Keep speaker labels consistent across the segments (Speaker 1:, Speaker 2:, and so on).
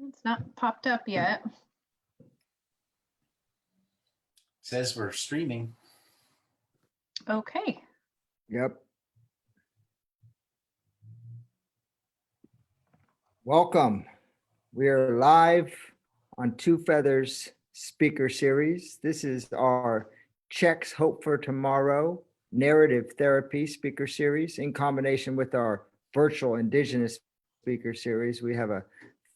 Speaker 1: It's not popped up yet.
Speaker 2: Says we're streaming.
Speaker 1: Okay.
Speaker 3: Yep. Welcome. We are live on Two Feathers speaker series. This is our CHEKWS Hope for Tomorrow narrative therapy speaker series in combination with our virtual Indigenous speaker series. We have a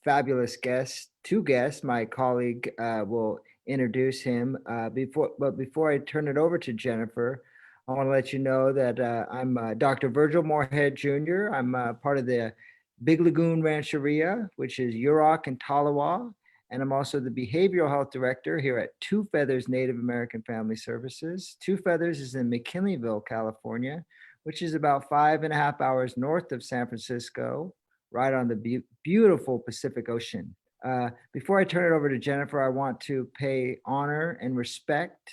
Speaker 3: fabulous guest, two guests. My colleague will introduce him. Before I turn it over to Jennifer, I want to let you know that I'm Dr. Virgil Moorhead Jr. I'm part of the Big Lagoon Rancheria, which is Yurok and Talawa. And I'm also the Behavioral Health Director here at Two Feathers Native American Family Services. Two Feathers is in McKinleyville, California, which is about 5.5 hours north of San Francisco, right on the beautiful Pacific Ocean. Before I turn it over to Jennifer, I want to pay honor and respect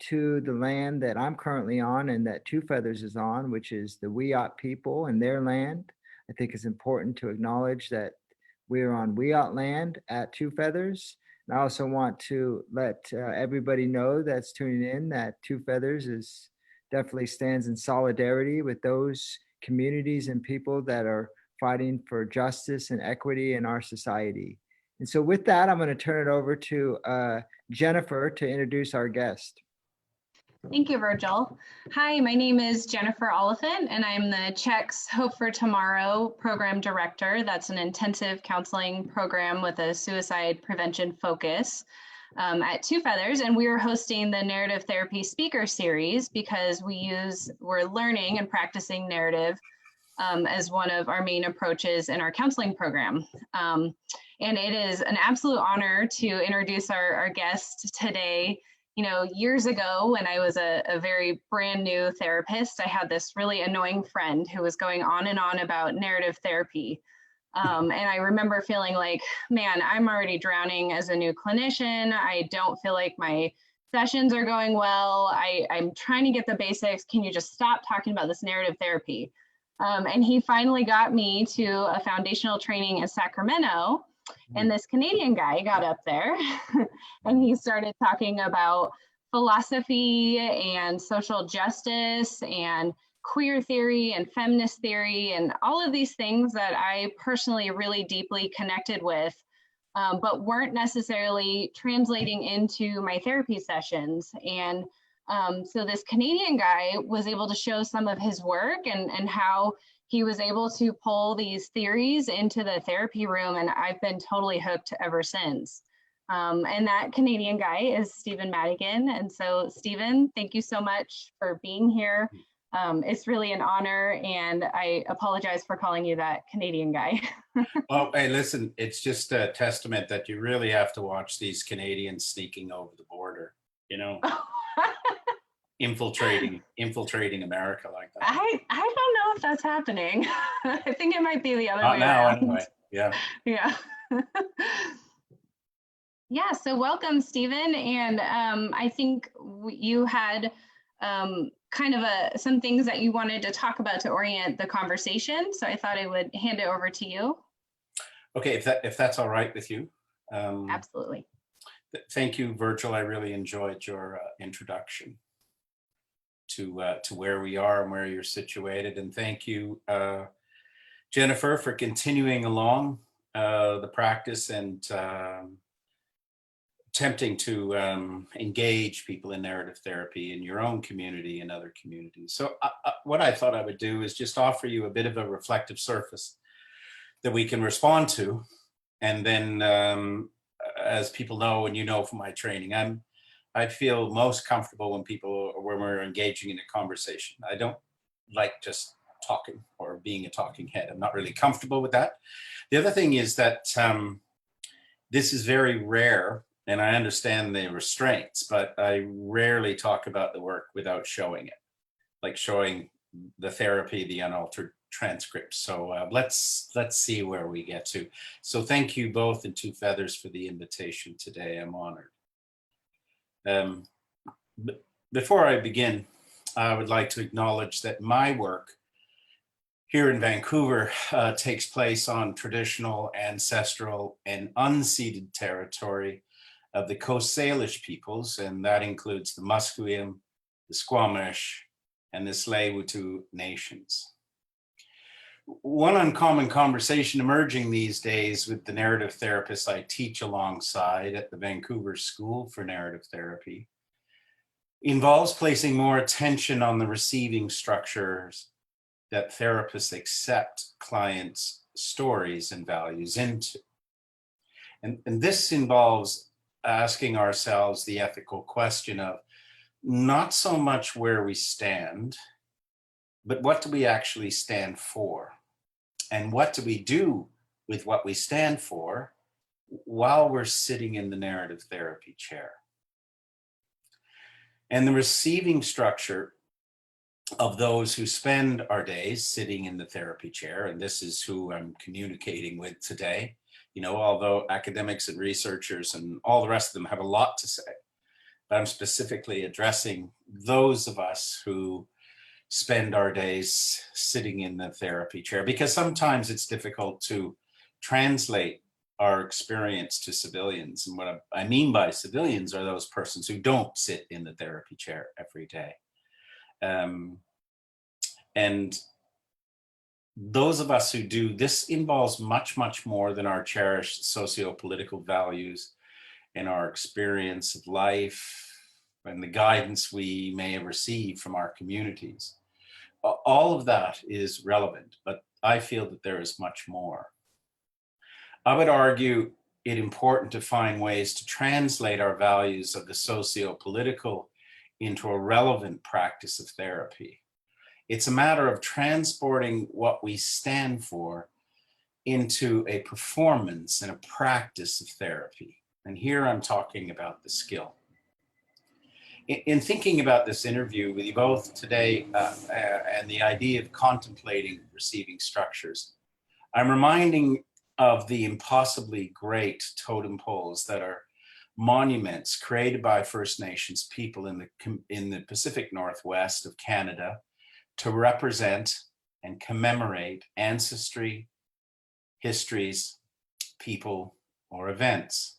Speaker 3: to the land that I'm currently on and that Two Feathers is on, which is the Wiyot people and their land. I think it's important to acknowledge that we're on Wiyot land at Two Feathers. And I also want to let everybody know that's tuning in that Two Feathers is definitely stands in solidarity with those communities and people that are fighting for justice and equity in our society. And so with that, I'm going to turn it over to Jennifer to introduce our guest.
Speaker 1: Thank you, Virgil. Hi, my name is Jennifer Olefin, and I'm the CHEKWS Hope for Tomorrow Program Director. That's an intensive counseling program with a suicide prevention focus at Two Feathers. And we are hosting the Narrative Therapy Speaker Series because we're learning and practicing narrative as one of our main approaches in our counseling program. And it is an absolute honor to introduce our guest today. You know, years ago when I was a very brand new therapist, I had this really annoying friend who was going on and on about narrative therapy. And I remember feeling like, man, I'm already drowning as a new clinician. I don't feel like my sessions are going well. I'm trying to get the basics. Can you just stop talking about this narrative therapy? And he finally got me to a foundational training in Sacramento. And this Canadian guy got up there and he started talking about philosophy and social justice and queer theory and feminist theory and all of these things that I personally really deeply connected with, but weren't necessarily translating into my therapy sessions. And so this Canadian guy was able to show some of his work and how he was able to pull these theories into the therapy room, and I've been totally hooked ever since. And that Canadian guy is Stephen Madigan. And so Stephen, thank you so much for being here. It's really an honor, and I apologize for calling you that Canadian guy.
Speaker 2: Well, hey, listen, it's just a testament that you really have to watch these Canadians sneaking over the border, you know. infiltrating America like that.
Speaker 1: I don't know if that's happening. I think it might be the other way
Speaker 2: now,
Speaker 1: around.
Speaker 2: anyway. Yeah.
Speaker 1: Yeah. Yeah. So welcome, Stephen. And I think you had kind of some things that you wanted to talk about to orient the conversation. So I thought I would hand it over to you.
Speaker 2: Okay, if that's all right with you.
Speaker 1: Absolutely.
Speaker 2: Thank you, Virgil. I really enjoyed your introduction to where we are and where you're situated. And thank you, Jennifer, for continuing along the practice and attempting to engage people in narrative therapy in your own community and other communities. So what I thought I would do is just offer you a bit of a reflective surface that we can respond to. And then as people know, and you know from my training, I feel most comfortable when we're engaging in a conversation. I don't like just talking or being a talking head. I'm not really comfortable with that. The other thing is that this is very rare, and I understand the restraints, but I rarely talk about the work without showing it, like showing the therapy, the unaltered transcripts. So let's see where we get to. So thank you both in Two Feathers for the invitation today. I'm honored. Before I begin, I would like to acknowledge that my work here in Vancouver takes place on traditional, ancestral, and unceded territory of the Coast Salish peoples, and that includes the Musqueam, the Squamish, and the Tsleil-Waututh nations. One uncommon conversation emerging these days with the narrative therapists I teach alongside at the Vancouver School for Narrative Therapy involves placing more attention on the receiving structures that therapists accept clients' stories and values into. And this involves asking ourselves the ethical question of not so much where we stand, but what do we actually stand for? And what do we do with what we stand for while we're sitting in the narrative therapy chair? And the receiving structure of those who spend our days sitting in the therapy chair, and this is who I'm communicating with today, you know, although academics and researchers and all the rest of them have a lot to say, but I'm specifically addressing those of us who spend our days sitting in the therapy chair, because sometimes it's difficult to translate our experience to civilians. And what I mean by civilians are those persons who don't sit in the therapy chair every day. And those of us who do, this involves much, much more than our cherished socio-political values and our experience of life and the guidance we may have received from our communities. All of that is relevant, but I feel that there is much more. I would argue it important to find ways to translate our values of the socio-political into a relevant practice of therapy. It's a matter of transporting what we stand for into a performance and a practice of therapy. And here I'm talking about the skill. In thinking about this interview with you both today and the idea of contemplating receiving structures, I'm reminding of the impossibly great totem poles that are monuments created by First Nations people in the Pacific Northwest of Canada to represent and commemorate ancestry, histories, people, or events.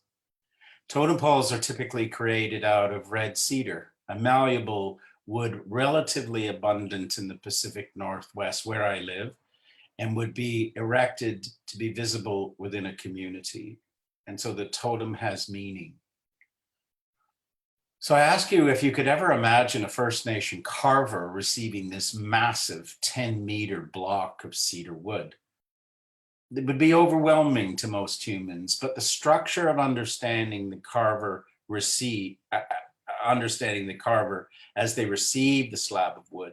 Speaker 2: Totem poles are typically created out of red cedar, a malleable wood relatively abundant in the Pacific Northwest where I live, and would be erected to be visible within a community. And so the totem has meaning. So I ask you if you could ever imagine a First Nation carver receiving this massive 10-meter block of cedar wood. It would be overwhelming to most humans, but the structure of understanding the carver as they receive the slab of wood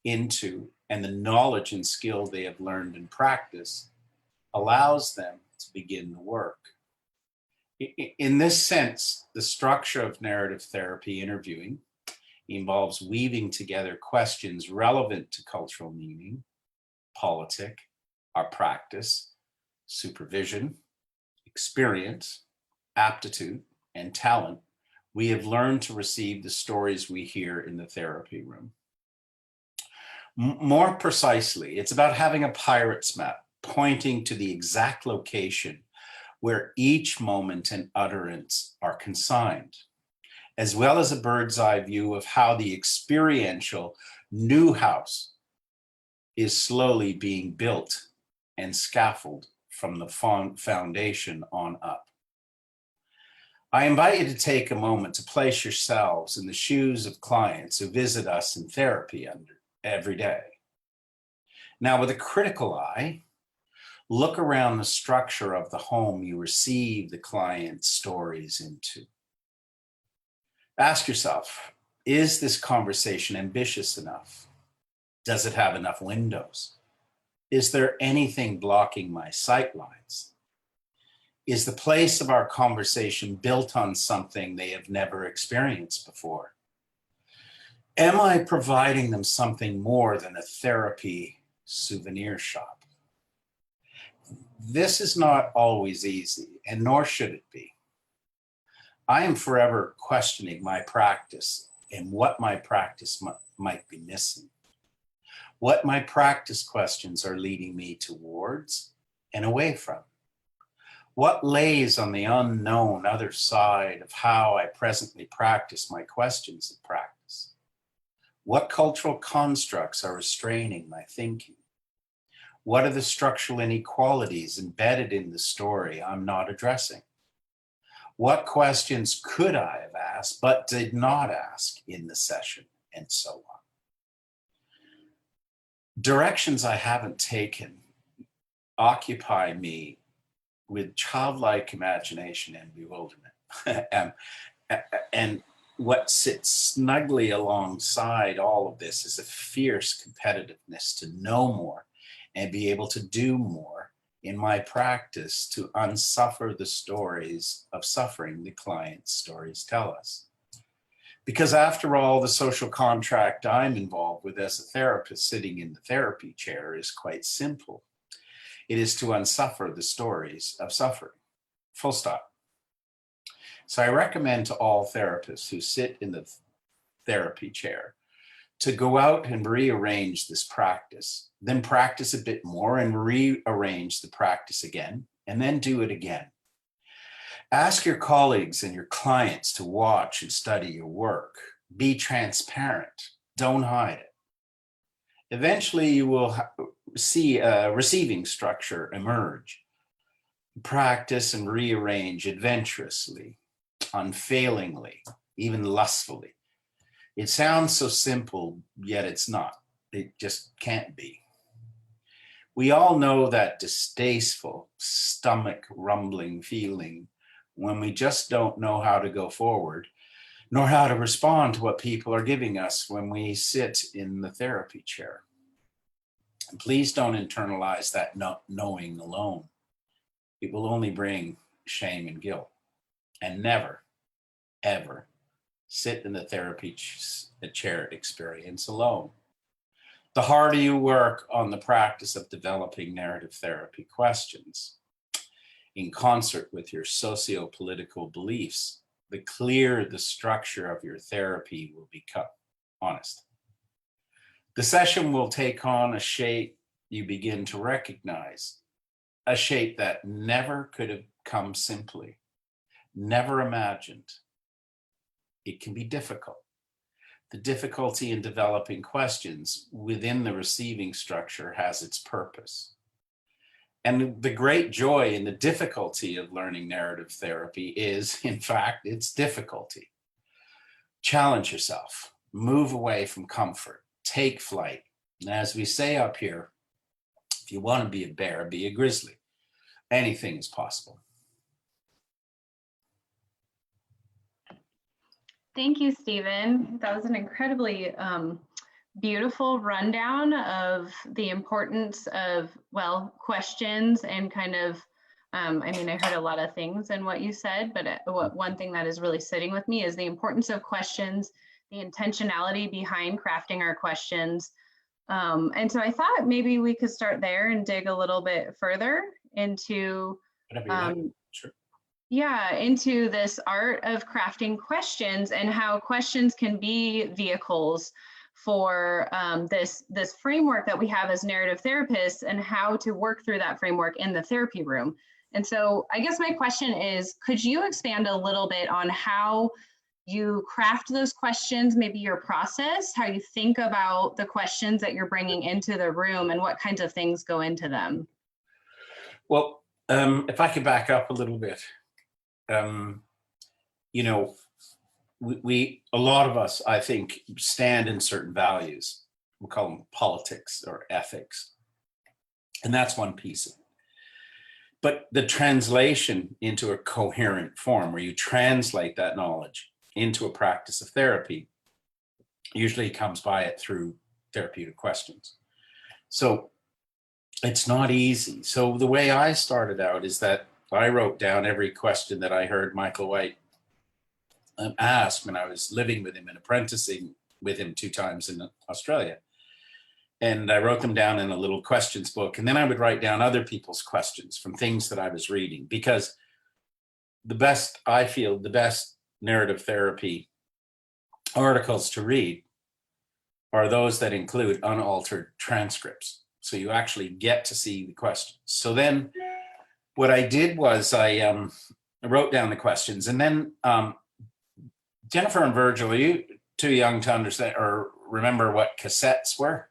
Speaker 2: into, and the knowledge and skill they have learned and practice allows them to begin the work. In this sense, the structure of narrative therapy interviewing involves weaving together questions relevant to cultural meaning, politic, our practice, supervision, experience, aptitude, and talent we have learned to receive the stories we hear in the therapy room. More precisely, it's about having a pirate's map pointing to the exact location where each moment and utterance are consigned, as well as a bird's eye view of how the experiential new house is slowly being built and scaffolded from the foundation on up. I invite you to take a moment to place yourselves in the shoes of clients who visit us in therapy every day. Now, with a critical eye, look around the structure of the home you receive the client's stories into. Ask yourself, is this conversation ambitious enough? Does it have enough windows? Is there anything blocking my sight lines? Is the place of our conversation built on something they have never experienced before? Am I providing them something more than a therapy souvenir shop? This is not always easy, and nor should it be. I am forever questioning my practice and what my practice might be missing. what my practice questions are leading me towards and away from. What lays on the unknown other side of how I presently practice my questions of practice? What cultural constructs are restraining my thinking? What are the structural inequalities embedded in the story I'm not addressing? What questions could I have asked but did not ask in the session, and so on? Directions I haven't taken occupy me with childlike imagination and bewilderment. And what sits snugly alongside all of this is a fierce competitiveness to know more and be able to do more in my practice to unsuffer the stories of suffering the client's stories tell us. Because after all, the social contract I'm involved with as a therapist sitting in the therapy chair is quite simple. It is to unsuffer the stories of suffering, full stop. So I recommend to all therapists who sit in the therapy chair to go out and rearrange this practice, then practice a bit more and rearrange the practice again, and then do it again. Ask your colleagues and your clients to watch and study your work. Be transparent. Don't hide it. Eventually, you will see a receiving structure emerge. Practice and rearrange adventurously, unfailingly, even lustfully. It sounds so simple, yet it's not. It just can't be. We all know that distasteful, stomach rumbling feeling when we just don't know how to go forward, nor how to respond to what people are giving us when we sit in the therapy chair. And please don't internalize that knowing alone. It will only bring shame and guilt. And never, ever sit in the therapy chair experience alone. The harder you work on the practice of developing narrative therapy questions, in concert with your socio-political beliefs, the clearer the structure of your therapy will become. Honest. The session will take on a shape you begin to recognize, a shape that never could have come simply, never imagined. It can be difficult. The difficulty in developing questions within the receiving structure has its purpose. And the great joy in the difficulty of learning narrative therapy is, in fact, its difficulty. Challenge yourself, move away from comfort, take flight. And as we say up here, if you want to be a bear, be a grizzly. Anything is possible.
Speaker 1: Thank you, Stephen. That was an incredibly beautiful rundown of the importance of, well, questions and kind of, I mean, I heard a lot of things in what you said, but one thing that is really sitting with me is the importance of questions, the intentionality behind crafting our questions. And so I thought maybe we could start there and dig a little bit further into,
Speaker 2: Sure.
Speaker 1: Yeah, into this art of crafting questions and how questions can be vehicles for this framework that we have as narrative therapists and how to work through that framework in the therapy room. And so I guess my question is, could you expand a little bit on how you craft those questions, maybe your process, how you think about the questions that you're bringing into the room and what kinds of things go into them?
Speaker 2: Well, if I could back up a little bit, you know, we a lot of us, I think, stand in certain values. We call them politics or ethics. And that's one piece of it. But the translation into a coherent form where you translate that knowledge into a practice of therapy usually comes by it through therapeutic questions. So it's not easy. So the way I started out is that I wrote down every question that I heard Michael White ask when I was living with him and apprenticing with him 2 times in Australia. And I wrote them down in a little questions book. And then I would write down other people's questions from things that I was reading, because the best narrative therapy articles to read are those that include unaltered transcripts. So you actually get to see the questions. So then what I did was I wrote down the questions, and then Jennifer and Virgil, are you too young to understand or remember what cassettes were?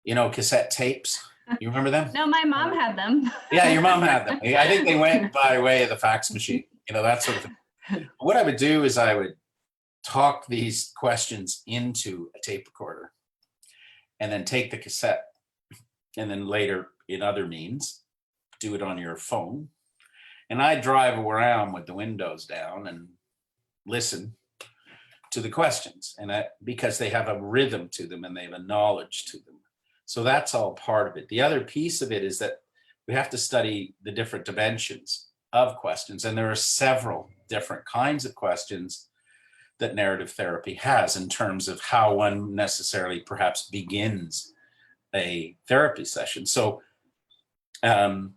Speaker 2: You know, cassette tapes. You remember them?
Speaker 1: No, my mom had them.
Speaker 2: Yeah, your mom had them. I think they went by way of the fax machine, you know, that sort of thing. What I would do is I would talk these questions into a tape recorder and then take the cassette, and then later in other means, do it on your phone. And I drive around with the windows down and listen to the questions, and because they have a rhythm to them and they have a knowledge to them. So that's all part of it. The other piece of it is that we have to study the different dimensions of questions. And there are several different kinds of questions that narrative therapy has in terms of how one necessarily perhaps begins a therapy session. So, and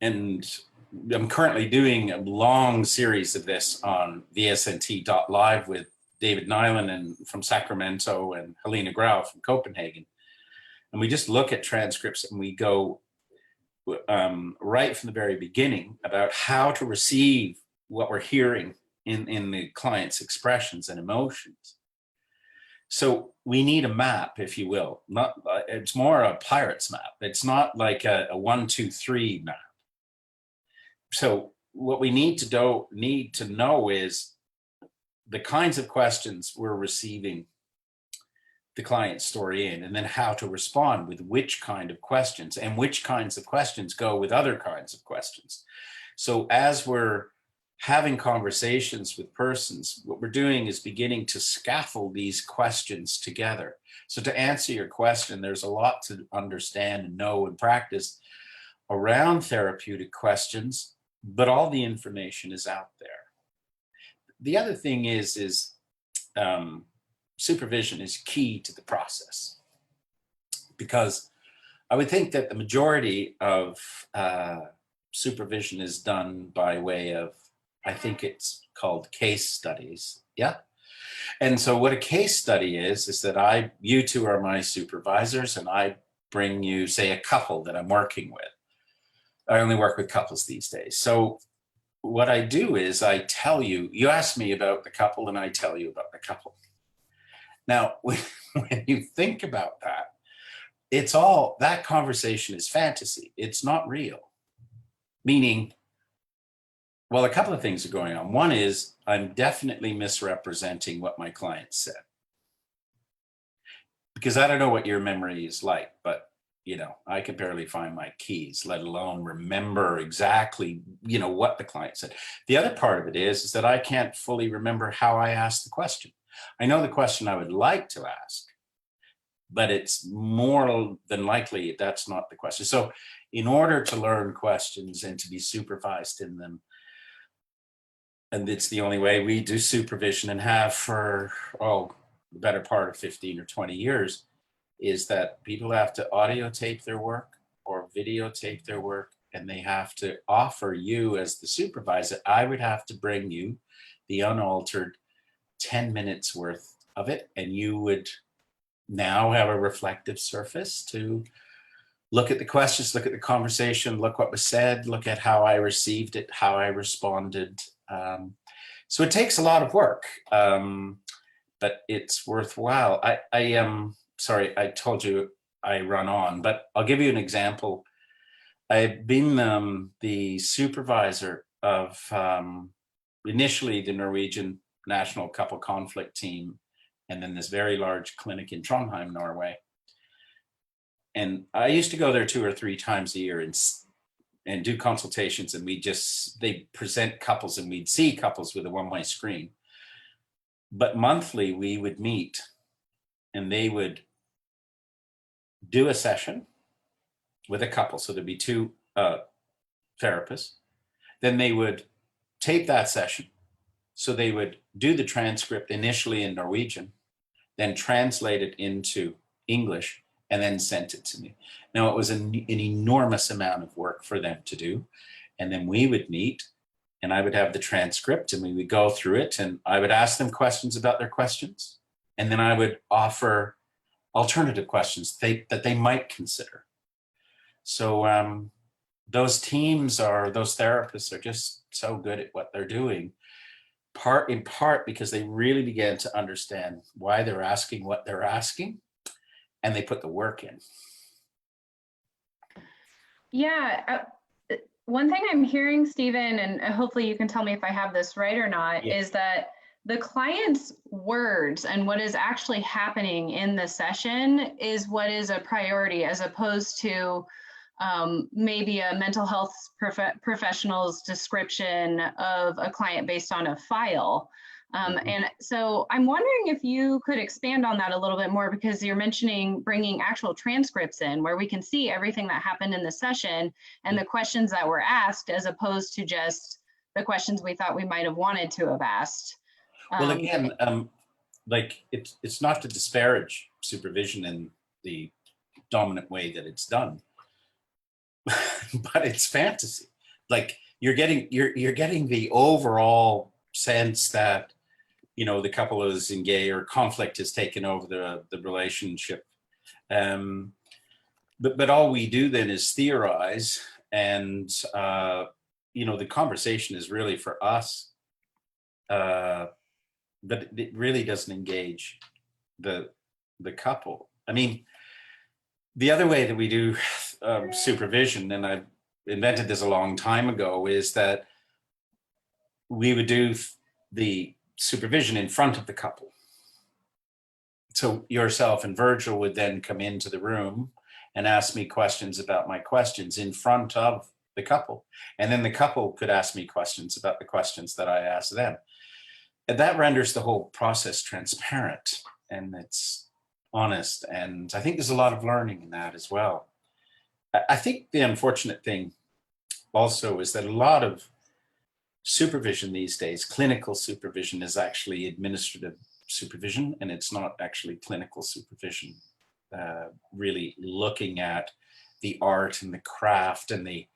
Speaker 2: I'm currently doing a long series of this on VSNT.live with David Nyland and from Sacramento and Helena Grau from Copenhagen. And we just look at transcripts and we go right from the very beginning about how to receive what we're hearing in the client's expressions and emotions. So we need a map, if you will. Not it's more a pirate's map. It's not like a 1, 2, 3 map. So what we need to know is the kinds of questions we're receiving the client's story in, and then how to respond with which kind of questions, and which kinds of questions go with other kinds of questions. So as we're having conversations with persons, what we're doing is beginning to scaffold these questions together. So to answer your question, there's a lot to understand and know and practice around therapeutic questions, but all the information is out there. The other thing is supervision is key to the process, because I would think that the majority of supervision is done by way of, I think it's called case studies. Yeah. And so what a case study is that you two are my supervisors, and I bring you, say, a couple that I'm working with. I only work with couples these days. So what I do is I tell you, you ask me about the couple and I tell you about the couple. Now, when you think about that, that conversation is fantasy. It's not real. Meaning, well, a couple of things are going on. One is I'm definitely misrepresenting what my client said. Because I don't know what your memory is like, but I can barely find my keys, let alone remember exactly, what the client said. The other part of it is that I can't fully remember how I asked the question. I know the question I would like to ask, but it's more than likely that's not the question. So in order to learn questions and to be supervised in them, and it's the only way we do supervision and have for, the better part of 15 or 20 years, is that people have to audio tape their work or videotape their work, and they have to offer you as the supervisor. I would have to bring you the unaltered 10 minutes worth of it, and you would now have a reflective surface to look at the questions, look at the conversation, look what was said, look at how I received it, how I responded. So it takes a lot of work, but it's worthwhile. I am sorry, I told you I run on, but I'll give you an example. I've been the supervisor of initially the Norwegian National Couple Conflict Team, and then this very large clinic in Trondheim, Norway. And I used to go there 2 or 3 times a year and do consultations, and they present couples, and we'd see couples with a one-way screen. But monthly we would meet, and they would do a session with a couple. So there'd be 2 therapists. Then they would tape that session. So they would do the transcript initially in Norwegian, then translate it into English, and then sent it to me. Now, it was an enormous amount of work for them to do. And then we would meet, and I would have the transcript, and we would go through it, and I would ask them questions about their questions. And then I would offer alternative questions that they might consider. So those teams those therapists are just so good at what they're doing, in part because they really began to understand why they're asking what they're asking, and they put the work in.
Speaker 1: Yeah. One thing I'm hearing, Stephen, and hopefully you can tell me if I have this right or not,
Speaker 2: Yeah.
Speaker 1: is that the client's words and what is actually happening in the session is what is a priority, as opposed to maybe a mental health professional's description of a client based on a file. And so I'm wondering if you could expand on that a little bit more, because you're mentioning bringing actual transcripts in where we can see everything that happened in the session and the questions that were asked, as opposed to just the questions we thought we might have wanted to have asked.
Speaker 2: Well, again, like it's not to disparage supervision in the dominant way that it's done, but it's fantasy. Like you're getting the overall sense that, you know, the couple is engaged or conflict has taken over the relationship. But all we do then is theorize, and you know, the conversation is really for us, but it really doesn't engage the couple. I mean, the other way that we do supervision, and I invented this a long time ago, is that we would do the supervision in front of the couple. So yourself and Virgil would then come into the room and ask me questions about my questions in front of the couple. And then the couple could ask me questions about the questions that I asked them. And that renders the whole process transparent, and it's honest. And I think there's a lot of learning in that as well. I think the unfortunate thing also is that a lot of supervision these days, clinical supervision, is actually administrative supervision, and it's not actually clinical supervision, really looking at the art and the craft and the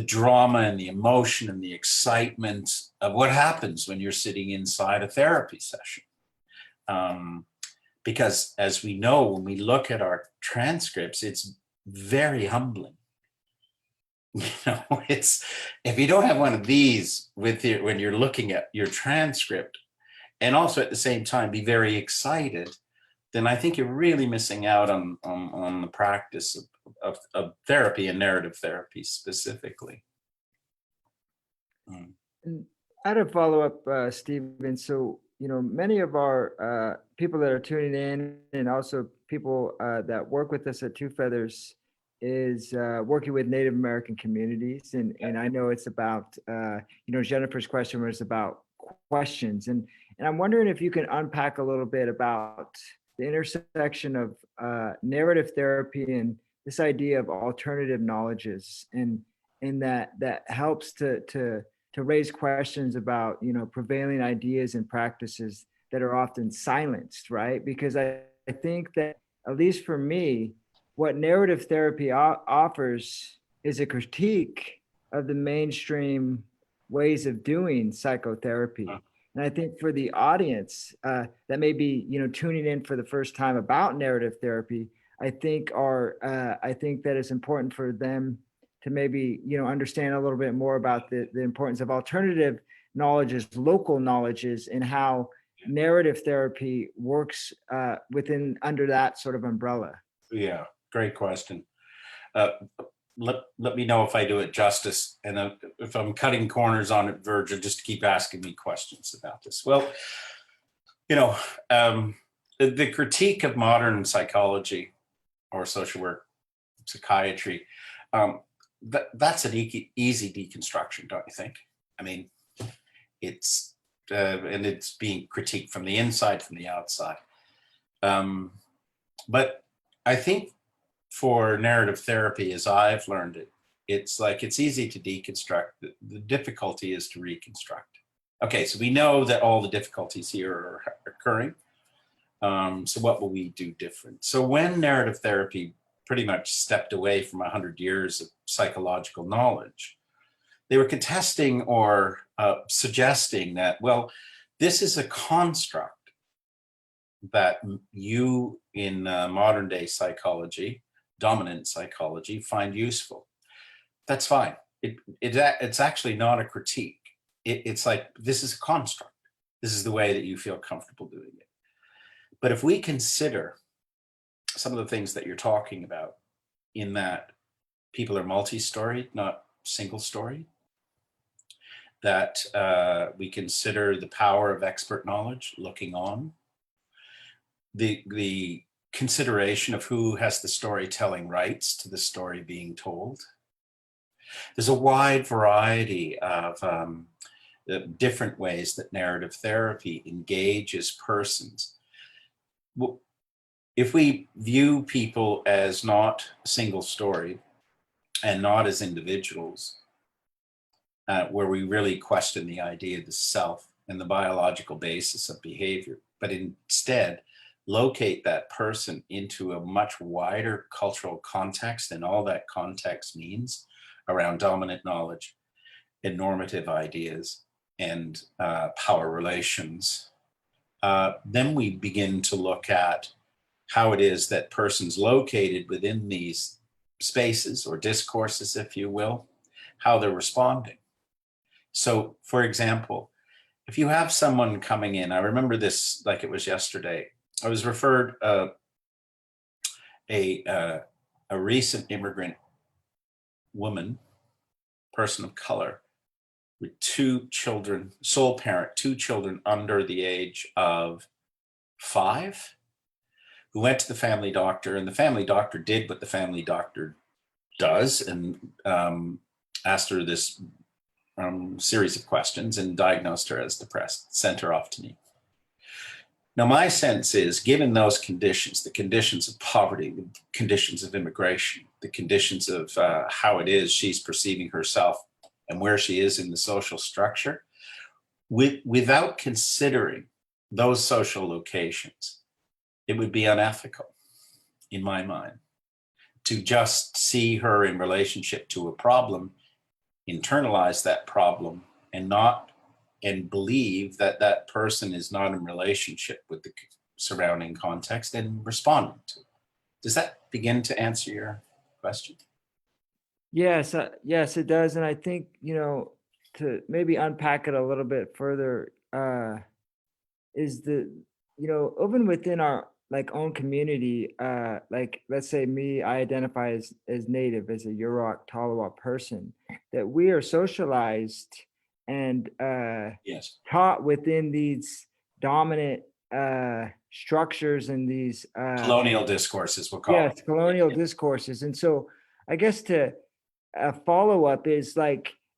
Speaker 2: drama and the emotion and the excitement of what happens when you're sitting inside a therapy session. Because as we know, when we look at our transcripts, it's very humbling. You know, it's, if you don't have one of these with you when you're looking at your transcript, and also at the same time be very excited, then I think you're really missing out on the practice of therapy and narrative therapy specifically.
Speaker 3: And I had a follow-up, Stephen. So, you know, many of our people that are tuning in, and also people that work with us at Two Feathers, is working with Native American communities. And I know it's about, you know, Jennifer's question was about questions. And I'm wondering if you can unpack a little bit about the intersection of narrative therapy and this idea of alternative knowledges, and that helps to raise questions about, you know, prevailing ideas and practices that are often silenced, right? Because I think that, at least for me, what narrative therapy offers is a critique of the mainstream ways of doing psychotherapy. And I think for the audience that may be, you know, tuning in for the first time about narrative therapy, I think that it's important for them to maybe, you know, understand a little bit more about the importance of alternative knowledges, local knowledges, and how narrative therapy works under that sort of umbrella.
Speaker 2: Yeah, great question. Let me know if I do it justice, and if I'm cutting corners on it, Virgil, just to keep asking me questions about this. Well, you know, the critique of modern psychology or social work, psychiatry, that's an easy deconstruction, don't you think? I mean, it's and it's being critiqued from the inside, from the outside. But I think for narrative therapy, as I've learned it, it's like it's easy to deconstruct. The difficulty is to reconstruct. Okay, so we know that all the difficulties here are occurring. So what will we do different? So when narrative therapy pretty much stepped away from 100 years of psychological knowledge, they were contesting or suggesting that, well, this is a construct that you modern day psychology, dominant psychology, find useful. That's fine. It's actually not a critique. It's like, this is a construct. This is the way that you feel comfortable doing it. But if we consider some of the things that you're talking about, in that people are multi-storied, not single-storied, that we consider the power of expert knowledge looking on, the consideration of who has the storytelling rights to the story being told. There's a wide variety of different ways that narrative therapy engages persons. If we view people as not single story and not as individuals, where we really question the idea of the self and the biological basis of behavior, but instead locate that person into a much wider cultural context and all that context means around dominant knowledge and normative ideas and power relations, then we begin to look at how it is that persons located within these spaces or discourses, if you will, how they're responding. So, for example, if you have someone coming in, I remember this like it was yesterday. I was referred a recent immigrant woman, person of color, with 2 children, sole parent, 2 children under the age of 5, who went to the family doctor, and the family doctor did what the family doctor does, and asked her this series of questions and diagnosed her as depressed, sent her off to me. Now, my sense is, given those conditions, the conditions of poverty, the conditions of immigration, the conditions of how it is she's perceiving herself and where she is in the social structure, without considering those social locations, it would be unethical, in my mind, to just see her in relationship to a problem, internalize that problem, and believe that that person is not in relationship with the surrounding context and responding to it. Does that begin to answer your question?
Speaker 3: Yes, yes, it does. And I think, to maybe unpack it a little bit further, is even within our own community, let's say me, I identify as Native, as a Yurok Tolowa person, that we are socialized and
Speaker 2: Yes.
Speaker 3: taught within these dominant structures and these
Speaker 2: Colonial discourses, we'll call it.
Speaker 3: colonial discourses. And so I guess to a follow-up is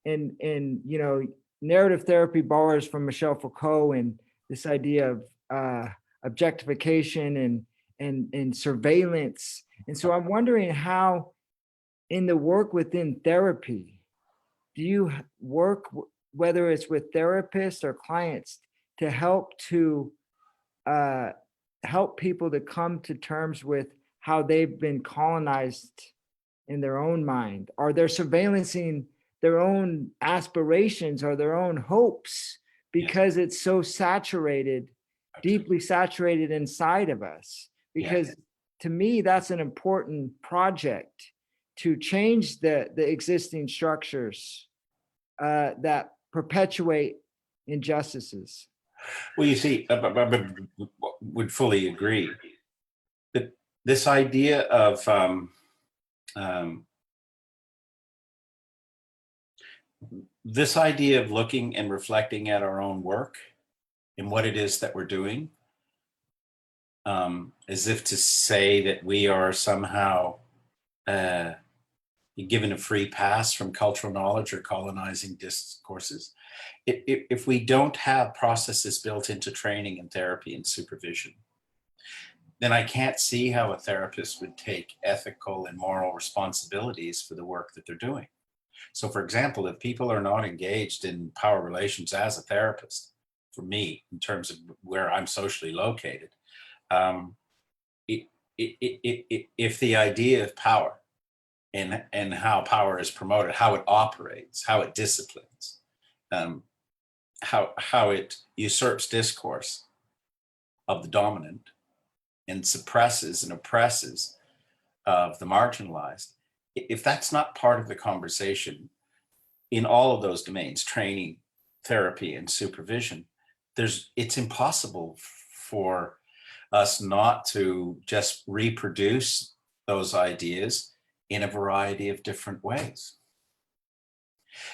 Speaker 3: in narrative therapy borrows from Michel Foucault and this idea of objectification and surveillance. And so I'm wondering how, in the work within therapy, do you work, whether it's with therapists or clients, to help people to come to terms with how they've been colonized in their own mind? Are they surveillancing their own aspirations or their own hopes because it's so saturated, deeply saturated inside of us? Because to me, that's an important project, to change the existing structures that perpetuate injustices.
Speaker 2: Well, you see, I would fully agree. But this idea of looking and reflecting at our own work and what it is that we're doing, as if to say that we are somehow given a free pass from cultural knowledge or colonizing discourses. If we don't have processes built into training and therapy and supervision, then I can't see how a therapist would take ethical and moral responsibilities for the work that they're doing. So, for example, if people are not engaged in power relations as a therapist, for me, in terms of where I'm socially located, if the idea of power and how power is promoted, how it operates, how it disciplines, how it usurps discourse of the dominant, and suppresses and oppresses of the marginalized, if that's not part of the conversation in all of those domains, training, therapy, and supervision, it's impossible for us not to just reproduce those ideas in a variety of different ways.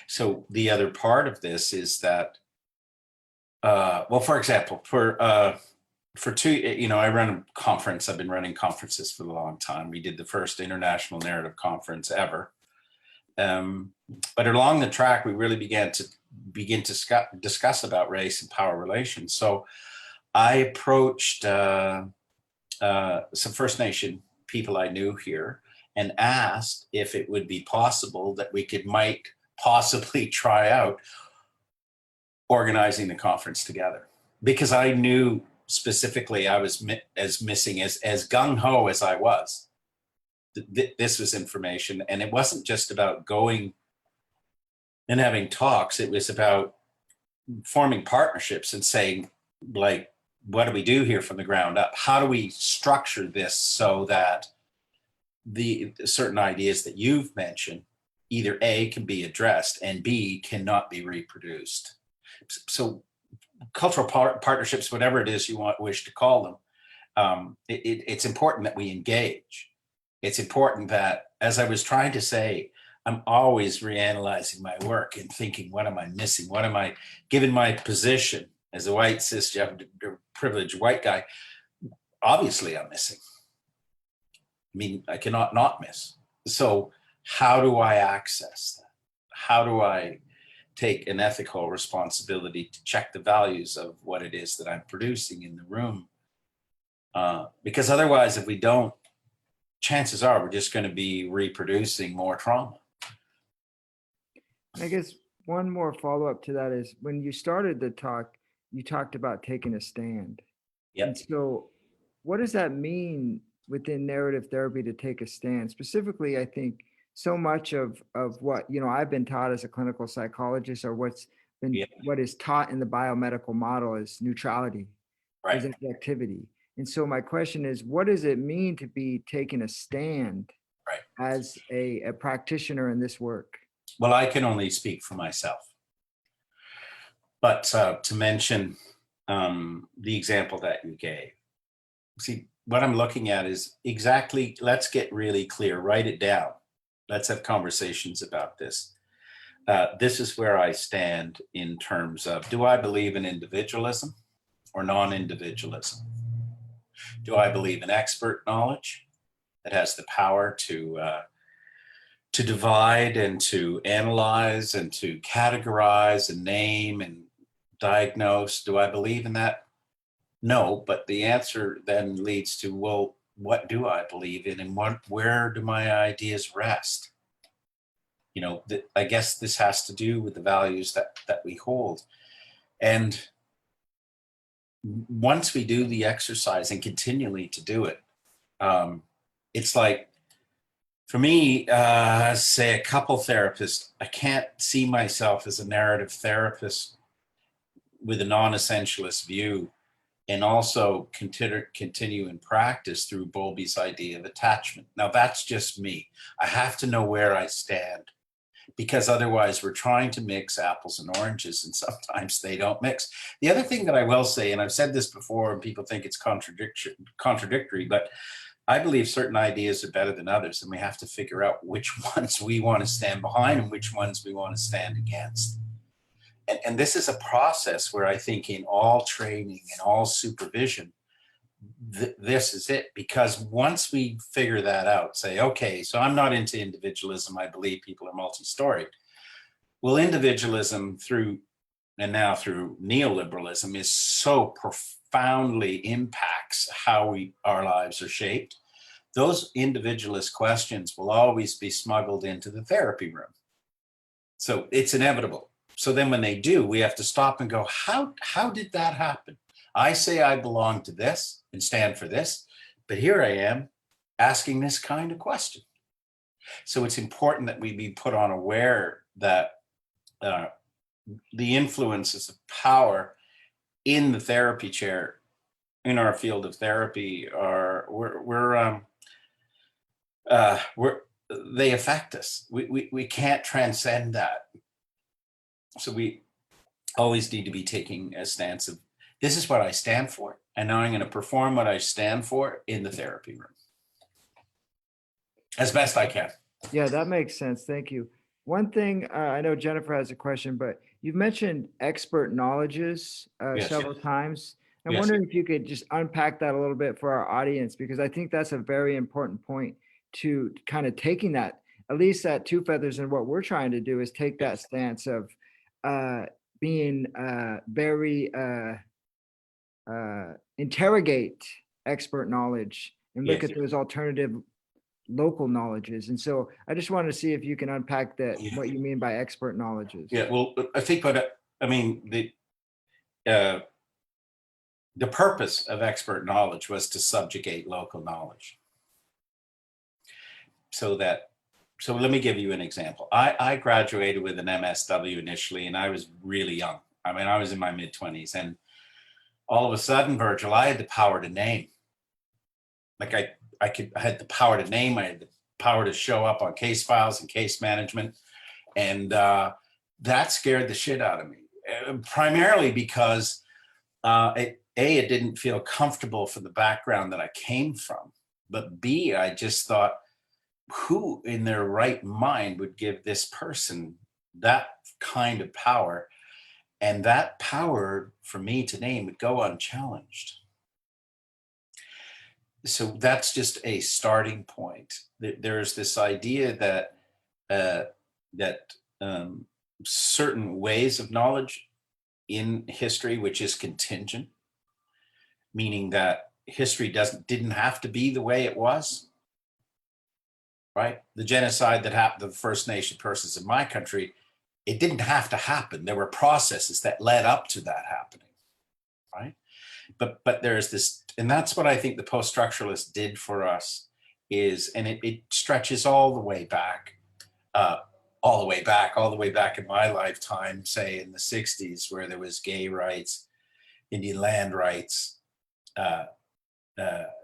Speaker 2: So the other part of this is that, well, for example, for two, I run a conference. I've been running conferences for a long time. We did the first international narrative conference ever. But along the track, we really began to discuss about race and power relations. So I approached some First Nation people I knew here and asked if it would be possible that we might possibly try out organizing the conference together. Because I knew specifically I was missing as gung-ho as I was. This was information, and it wasn't just about going and having talks. It was about forming partnerships and saying, like, what do we do here from the ground up? How do we structure this so that the certain ideas that you've mentioned, either A, can be addressed, and B, cannot be reproduced? So cultural partnerships, whatever it is you wish to call them, it's important that we engage. It's important that, as I was trying to say, I'm always reanalyzing my work and thinking, what am I missing? What am I, given my position as a white, cisgender, privileged white guy, obviously I'm missing. I mean, I cannot not miss. So how do I access that? How do I take an ethical responsibility to check the values of what it is that I'm producing in the room? Because otherwise, if we don't, chances are we're just going to be reproducing more trauma.
Speaker 3: I guess one more follow-up to that is, when you started the talk, you talked about taking a stand.
Speaker 2: Yep.
Speaker 3: And so what does that mean within narrative therapy to take a stand? Specifically, I think so much of what, I've been taught as a clinical psychologist, or what is taught in the biomedical model, is neutrality, is objectivity. And so my question is, what does it mean to be taking a stand as a practitioner in this work?
Speaker 2: Well, I can only speak for myself. But to mention the example that you gave, see, what I'm looking at is exactly, let's get really clear, write it down. Let's have conversations about this. This is where I stand in terms of, do I believe in individualism or non-individualism? Do I believe in expert knowledge that has the power to divide and to analyze and to categorize and name and diagnose? Do I believe in that? No, but the answer then leads to, well, what do I believe in, and where do my ideas rest? I guess this has to do with the values that we hold. And once we do the exercise and continually to do it, it's like, for me, say a couple therapist, I can't see myself as a narrative therapist with a non-essentialist view, and also continue in practice through Bowlby's idea of attachment. Now, that's just me. I have to know where I stand, because otherwise we're trying to mix apples and oranges, and sometimes they don't mix. The other thing that I will say, and I've said this before and people think it's contradictory, but I believe certain ideas are better than others, and we have to figure out which ones we want to stand behind and which ones we want to stand against. And this is a process where I think in all training and all supervision, this is it. Because once we figure that out, say, okay, so I'm not into individualism, I believe people are multi-storied. Well, individualism and now through neoliberalism is so profoundly impacts how our lives are shaped. Those individualist questions will always be smuggled into the therapy room. So it's inevitable. So then when they do, we have to stop and go, how did that happen? I say I belong to this and stand for this, but here I am asking this kind of question. So it's important that we be put on aware that the influences of power in the therapy chair in our field of therapy are they affect us. We can't transcend that. So we always need to be taking a stance of, this is what I stand for, and now I'm going to perform what I stand for in the therapy room as best I can.
Speaker 3: Yeah, that makes sense. Thank you. One thing, I know Jennifer has a question, but you've mentioned expert knowledges
Speaker 2: Yes.
Speaker 3: several times. I'm
Speaker 2: Yes.
Speaker 3: wondering if you could just unpack that a little bit for our audience, because I think that's a very important point to kind of taking that, at least at Two Feathers. And what we're trying to do is take that stance of being very interrogate expert knowledge and look
Speaker 2: Yes.
Speaker 3: at those alternative local knowledges. And so I just wanted to see if you can unpack that, what you mean by expert knowledges.
Speaker 2: Yeah, well, I think the purpose of expert knowledge was to subjugate local knowledge. So let me give you an example. I graduated with an MSW initially, and I was really young. I mean, I was in my mid-20s, and all of a sudden, Virgil, I had the power to name. Like I had the power to name, I had the power to show up on case files and case management. And that scared the shit out of me, primarily because it didn't feel comfortable for the background that I came from. But B, I just thought, who in their right mind would give this person that kind of power? And that power for me to name would go unchallenged. So that's just a starting point. There's this idea that certain ways of knowledge in history, which is contingent, meaning that history didn't have to be the way it was, right? The genocide that happened to the First Nation persons in my country, it didn't have to happen. There were processes that led up to that happening, right? But there's this, and that's what I think the post-structuralists did for us is, and it stretches all the way back in my lifetime, say in the 60s, where there was gay rights, Indian land rights,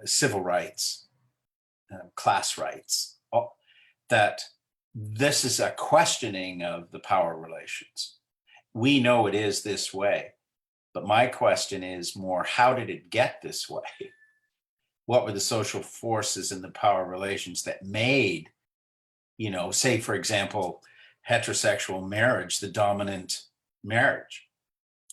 Speaker 2: civil rights, class rights, that this is a questioning of the power relations. We know it is this way. But my question is more, how did it get this way? What were the social forces and the power relations that made, say, for example, heterosexual marriage the dominant marriage,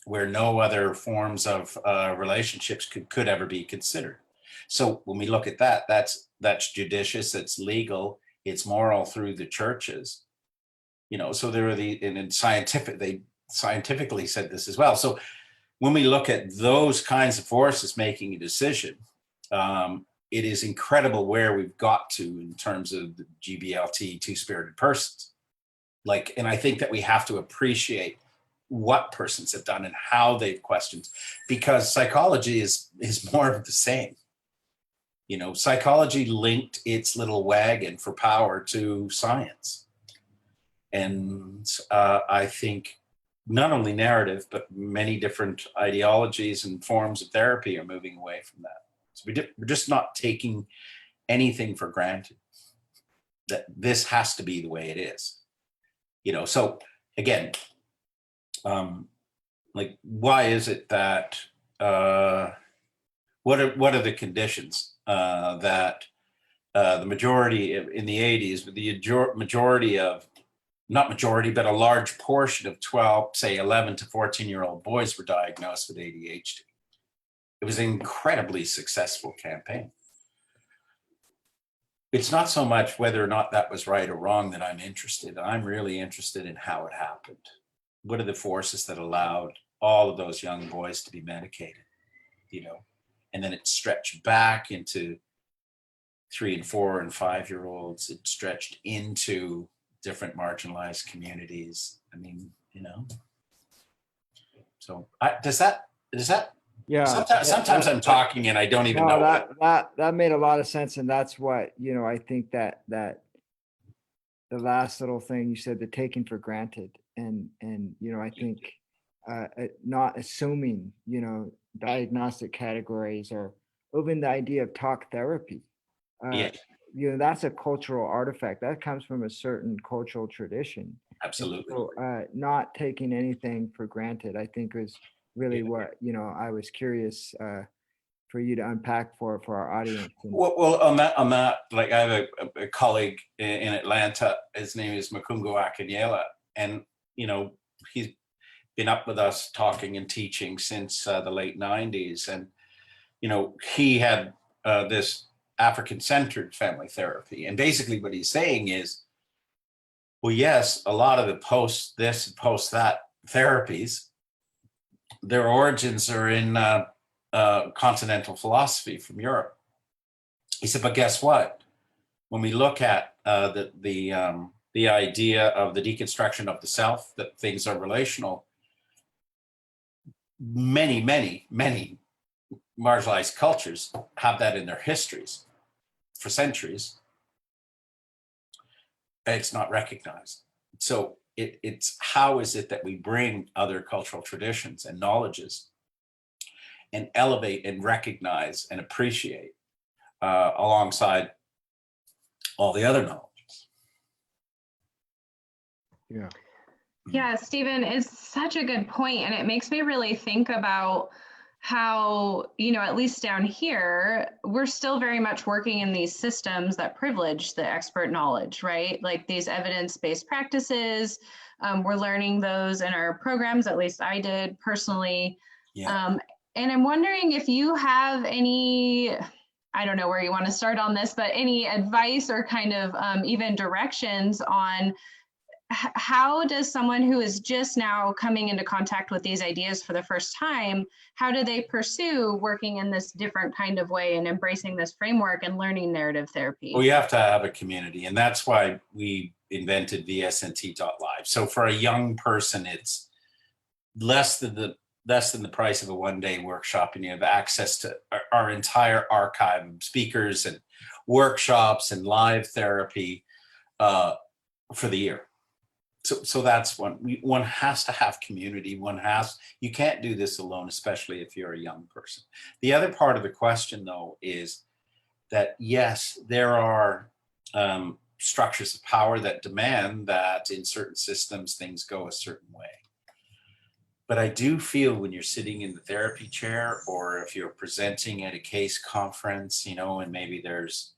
Speaker 2: where no other forms of relationships could ever be considered? So when we look at that, that's judicious, it's legal, it's moral through the churches. So there are they scientifically said this as well. So when we look at those kinds of forces making a decision, it is incredible where we've got to in terms of the GBLT, two-spirited persons. And I think that we have to appreciate what persons have done and how they've questioned, because psychology is more of the same. Psychology linked its little wagon for power to science. And I think not only narrative, but many different ideologies and forms of therapy are moving away from that. So we're just not taking anything for granted, that this has to be the way it is. So again, why is it that, what are the conditions that the majority in the 80s, but the majority of, not majority, but a large portion of 11 to 14-year-old boys were diagnosed with ADHD. It was an incredibly successful campaign. It's not so much whether or not that was right or wrong that I'm interested. I'm really interested in how it happened. What are the forces that allowed all of those young boys to be medicated, and then it stretched back into 3 and 4 and 5-year-olds. It stretched into different marginalized communities. So does that?
Speaker 3: Yeah.
Speaker 2: Sometimes I'm talking and I don't even know.
Speaker 3: That made a lot of sense. And that's what, I think that the last little thing you said, the taking for granted, and I think not assuming, diagnostic categories, or even the idea of talk therapy.
Speaker 2: Yeah,
Speaker 3: That's a cultural artifact that comes from a certain cultural tradition.
Speaker 2: absolutely.
Speaker 3: So, not taking anything for granted, I think, is really
Speaker 2: Yeah.
Speaker 3: what I was curious for you to unpack for our audience. And
Speaker 2: Well, on that, like I have a colleague in Atlanta. His name is Makungo Akinyela, and he's been up with us talking and teaching since the late '90s, and he had this African-centered family therapy, and basically what he's saying is, well, yes, a lot of the post this and post that therapies, their origins are in continental philosophy from Europe. He said, but guess what? When we look at the idea of the deconstruction of the self, that things are relational, many marginalized cultures have that in their histories for centuries. It's not recognized. So it's how is it that we bring other cultural traditions and knowledges and elevate and recognize and appreciate alongside all the other knowledges.
Speaker 3: yeah.
Speaker 1: Yeah, Stephen, it's such a good point, and it makes me really think about how, at least down here, we're still very much working in these systems that privilege the expert knowledge, right? Like these evidence-based practices, we're learning those in our programs, at least I did personally.
Speaker 2: Yeah.
Speaker 1: And I'm wondering if you have any, I don't know where you want to start on this, but any advice or kind of even directions on how does someone who is just now coming into contact with these ideas for the first time, how do they pursue working in this different kind of way and embracing this framework and learning narrative therapy?
Speaker 2: Well, you have to have a community, and that's why we invented VSNT.live. So for a young person, it's less than the price of a one-day workshop, and you have access to our entire archive of speakers and workshops and live therapy for the year. So that's one has to have community. You can't do this alone, especially if you're a young person. The other part of the question, though, is that yes, there are structures of power that demand that in certain systems things go a certain way. But I do feel when you're sitting in the therapy chair, or if you're presenting at a case conference, and maybe there's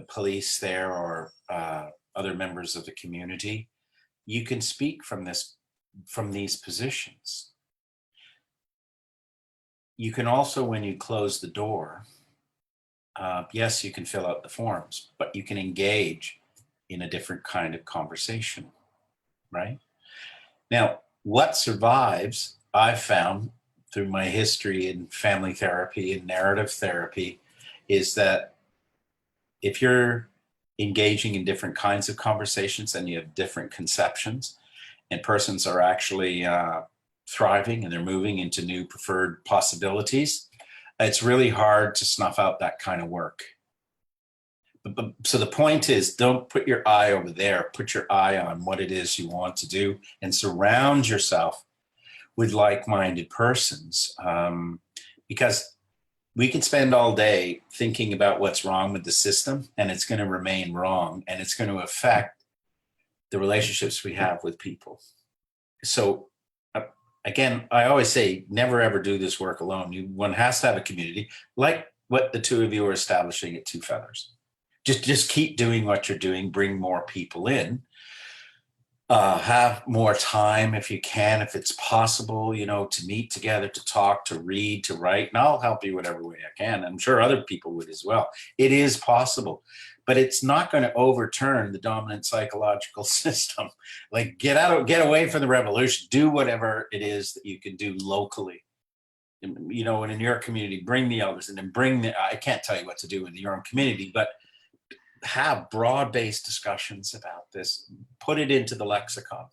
Speaker 2: police there or other members of the community, you can speak from these positions. You can also, when you close the door, yes, you can fill out the forms, but you can engage in a different kind of conversation, right? Now, what survives, I've found through my history in family therapy and narrative therapy, is that if you're engaging in different kinds of conversations and you have different conceptions, and persons are actually thriving and they're moving into new preferred possibilities, it's really hard to snuff out that kind of work. So the point is, don't put your eye over there, put your eye on what it is you want to do, and surround yourself with like-minded persons, because we can spend all day thinking about what's wrong with the system, and it's going to remain wrong, and it's going to affect the relationships we have with people. So again, I always say, never ever do this work alone. One has to have a community, like what the two of you are establishing at Two Feathers. Just keep doing what you're doing, bring more people in, have more time if you can, if it's possible, to meet together, to talk, to read, to write, and I'll help you whatever way I can. I'm sure other people would as well. It is possible, but it's not going to overturn the dominant psychological system. Like, get away from the revolution, do whatever it is that you can do locally. And in your community, bring the elders, and then I can't tell you what to do in your own community, but have broad-based discussions about this. Put it into the lexicon,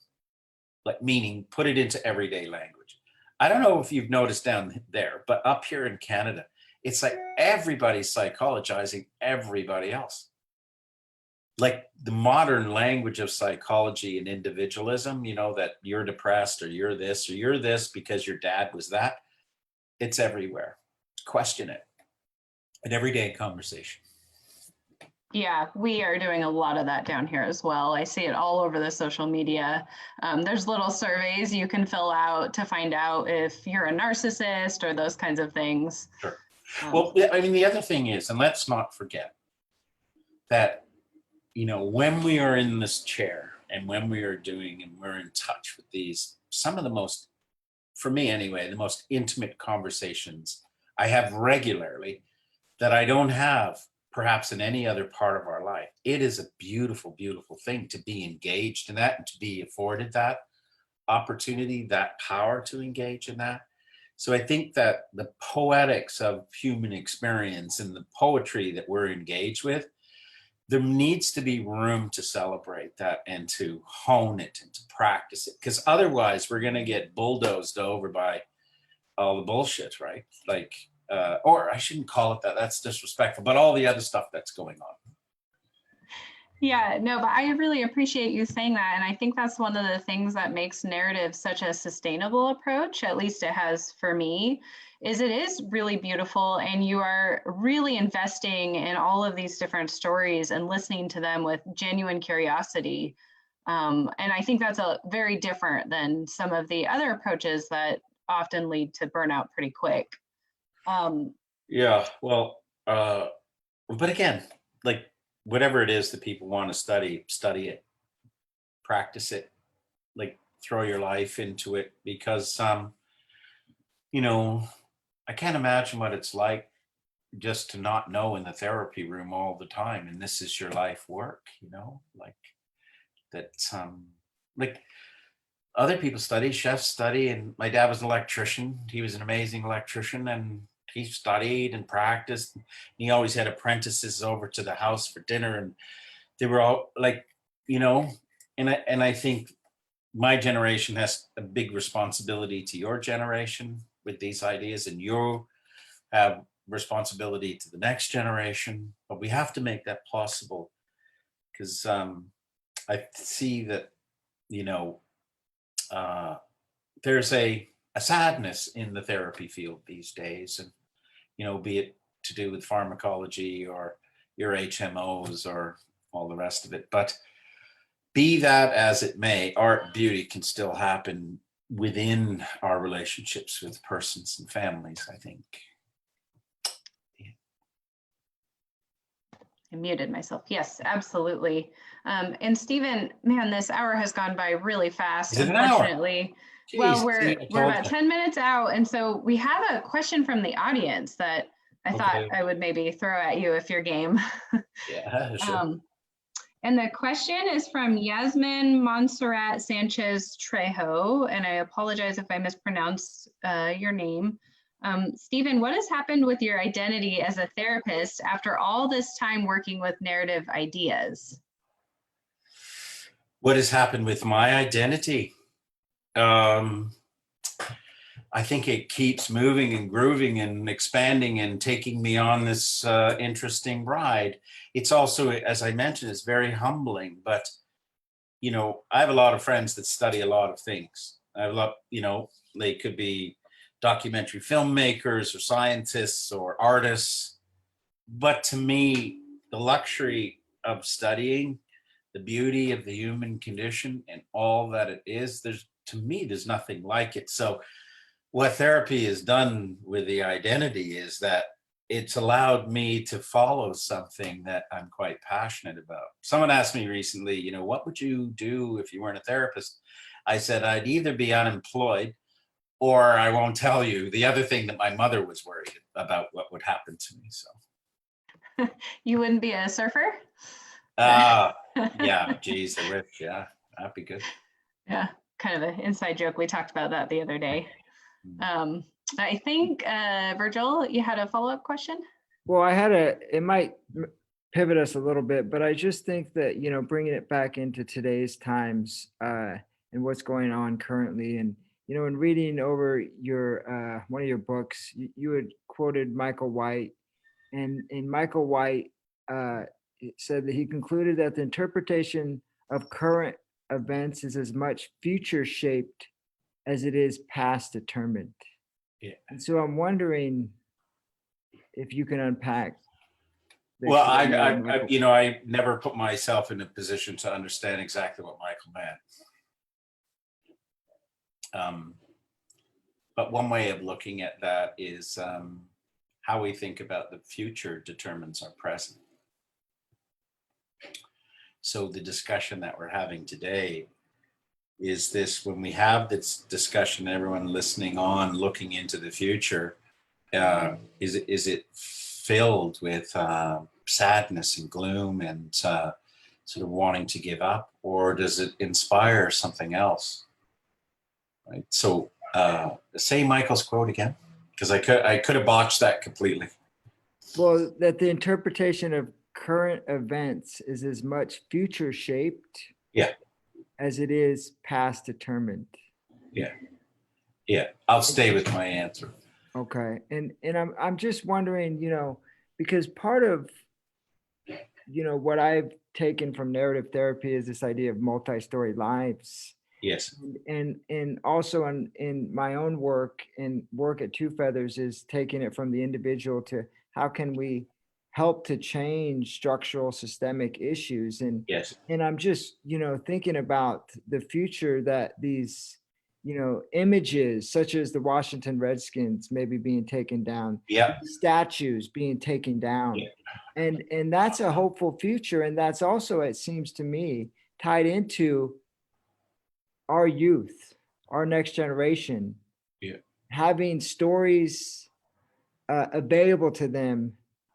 Speaker 2: meaning put it into everyday language. I don't know if you've noticed down there, but up here in Canada, it's like everybody's psychologizing everybody else. Like the modern language of psychology and individualism, that you're depressed or you're this because your dad was that. It's everywhere. Question it. An everyday conversation.
Speaker 1: Yeah, we are doing a lot of that down here as well. I see it all over the social media. There's little surveys you can fill out to find out if you're a narcissist or those kinds of things.
Speaker 2: Sure. Well, I mean, the other thing is, and let's not forget that, you know, when we are in this chair and when we are doing and we're in touch with these, some of the most, for me anyway, the most intimate conversations I have regularly that I don't have perhaps in any other part of our life. It is a beautiful, beautiful thing to be engaged in that and to be afforded that opportunity, that power to engage in that. So I think that the poetics of human experience and the poetry that we're engaged with, there needs to be room to celebrate that and to hone it and to practice it. Because otherwise we're going to get bulldozed over by all the bullshit, right? Like, or I shouldn't call it that, that's disrespectful, but all the other stuff that's going on.
Speaker 1: Yeah, no, but I really appreciate you saying that. And I think that's one of the things that makes narrative such a sustainable approach, at least it has for me, is it is really beautiful and you are really investing in all of these different stories and listening to them with genuine curiosity. And I think that's a very different than some of the other approaches that often lead to burnout pretty quick.
Speaker 2: Yeah, well, but again, like whatever it is that people want to study it, practice it, like throw your life into it, because you know, I can't imagine what it's like just to not know in the therapy room all the time, and this is your life work, you know, like that. Like other people study, chefs study, and my dad was an electrician. He was an amazing electrician, and he studied and practiced. And he always had apprentices over to the house for dinner, and they were all like, you know, and I think my generation has a big responsibility to your generation with these ideas, and you have responsibility to the next generation. But we have to make that possible, because I see that, you know, there's a sadness in the therapy field these days, and you know, be it to do with pharmacology or your HMOs or all the rest of it. But be that as it may, art, beauty can still happen within our relationships with persons and families, I think.
Speaker 1: I muted myself. Yes, absolutely. And Stephen, man, this hour has gone by really fast,
Speaker 2: Is it an hour?
Speaker 1: unfortunately.
Speaker 2: Jeez,
Speaker 1: Well,
Speaker 2: see,
Speaker 1: we're about 10 minutes out. And so we have a question from the audience that I thought I would maybe throw at you if you're game.
Speaker 2: Yeah, sure.
Speaker 1: And the question is from Yasmin Montserrat Sanchez Trejo, and I apologize if I mispronounce your name. Stephen, what has happened with your identity as a therapist after all this time working with narrative ideas?
Speaker 2: What has happened with my identity? I think it keeps moving and grooving and expanding and taking me on this interesting ride. It's also, as I mentioned, it's very humbling. But, you know, I have a lot of friends that study a lot of things. I have a lot, you know, they could be documentary filmmakers or scientists or artists. But to me, the luxury of studying the beauty of the human condition and all that it is, to me, there's nothing like it. So what therapy has done with the identity is that it's allowed me to follow something that I'm quite passionate about. Someone asked me recently, you know, what would you do if you weren't a therapist? I said, I'd either be unemployed or I won't tell you the other thing that my mother was worried about what would happen to me. So
Speaker 1: you wouldn't be a surfer?
Speaker 2: Yeah, geez, I wish. Yeah, that'd be good.
Speaker 1: Yeah, kind of an inside joke. We talked about that the other day. I think, Virgil, you had a follow-up question?
Speaker 3: Well, it might pivot us a little bit, but I just think that, you know, bringing it back into today's times and what's going on currently. And, you know, in reading over your one of your books, you had quoted Michael White, and Michael White said that he concluded that the interpretation of current events is as much future shaped as it is past determined.
Speaker 2: Yeah.
Speaker 3: And so I'm wondering if you can unpack. the
Speaker 2: Well,
Speaker 3: extraordinary Michael.
Speaker 2: I never put myself in a position to understand exactly what Michael meant. But one way of looking at that is how we think about the future determines our present. So the discussion that we're having today is this: when we have this discussion, everyone listening on, looking into the future, is it filled with sadness and gloom and sort of wanting to give up, or does it inspire something else? Right. So say Michael's quote again, because I could have botched that completely.
Speaker 3: Well, that the interpretation of current events is as much future shaped
Speaker 2: Yeah.
Speaker 3: as it is past determined.
Speaker 2: Yeah, I'll stay with my answer.
Speaker 3: Okay. And I'm just wondering, because part of, what I've taken from narrative therapy is this idea of multi-story lives.
Speaker 2: Yes.
Speaker 3: And also in my own work and work at Two Feathers is taking it from the individual to how can we help to change structural systemic issues.
Speaker 2: Yes.
Speaker 3: And I'm just, thinking about the future that these, images such as the Washington Redskins maybe being taken down,
Speaker 2: Yeah.
Speaker 3: statues being taken down.
Speaker 2: Yeah.
Speaker 3: And that's a hopeful future. And that's also, it seems to me, tied into our youth, our next generation, having stories available to them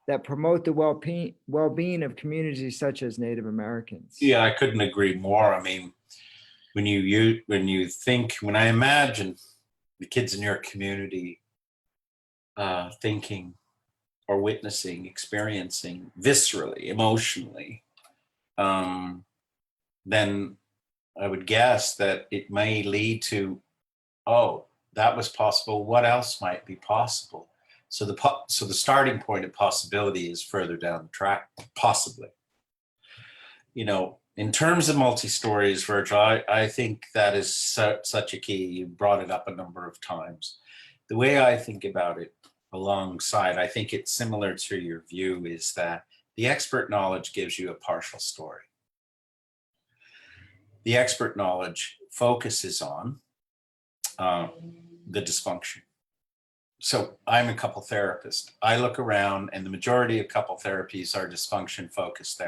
Speaker 3: that promote the well-being of communities such as Native Americans.
Speaker 2: Yeah, I couldn't agree more. I mean, when I imagine the kids in your community thinking or witnessing, experiencing viscerally, emotionally, then I would guess that it may lead to, oh, that was possible. What else might be possible? So the starting point of possibility is further down the track, possibly. In terms of multi-stories, Virgil, I think that is such a key. You brought it up a number of times. The way I think about it alongside, I think it's similar to your view, is that the expert knowledge gives you a partial story. The expert knowledge focuses on the dysfunction. So I'm a couple therapist. I look around and the majority of couple therapies are dysfunction-focused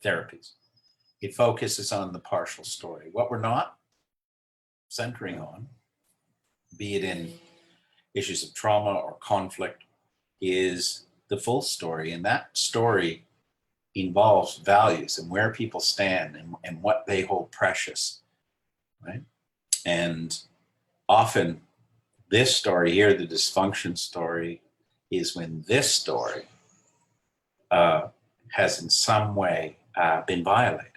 Speaker 2: therapies. It focuses on the partial story. What we're not centering on, be it in issues of trauma or conflict, is the full story. And that story involves values and where people stand and what they hold precious, right? And often this story here, the dysfunction story, is when this story has in some way been violated.